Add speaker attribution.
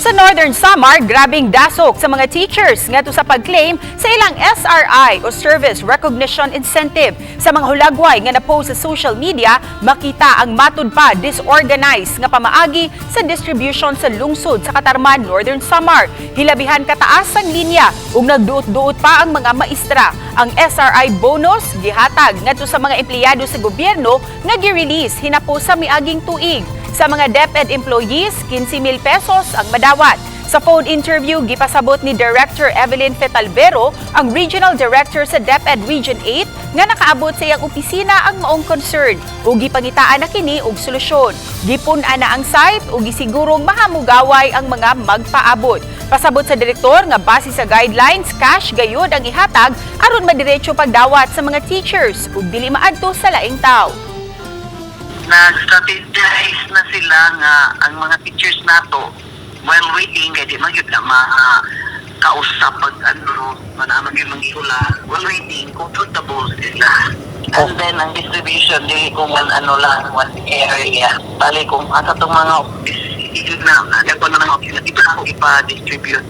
Speaker 1: Sa Northern Samar, grabing dasok sa mga teachers ngadto sa pag-claim sa ilang SRI o Service Recognition Incentive. Sa mga hulagway nga na-post sa social media, makita ang matud pa disorganized nga pamaagi sa distribution sa lungsod sa Catarman, Northern Samar. Hilabihan kataas ang linya ug nagduot-duot pa ang mga maestra. Ang SRI bonus gihatag ngadto sa mga empleyado sa gobyerno nga gi-release hinapos sa miaging tuig. Sa mga DepEd employees, 15,000 pesos ang madawat. Sa phone interview, gipasabot ni Director Evelyn Fetalvero, ang Regional Director sa DepEd Region 8, nga nakaabot sa iyang opisina ang maong concern o gipangitaan na kini og solusyon. Gipun-an na ang site o gisigurong mahamugaway ang mga magpaabot. Pasabot sa direktor nga base sa guidelines, cash gayud ang ihatag aron madiretso pagdawat sa mga teachers ug dili maadto sa laing tawo.
Speaker 2: Nag-strategize na sila nga ang mga teachers nato while waiting kaya di magyud na kausap pag manamag yung manghihula while waiting comfortable sila. And then ang distribution di kung one area bali kung asa tong mga office na nagpo na ng office na ipa-distribute.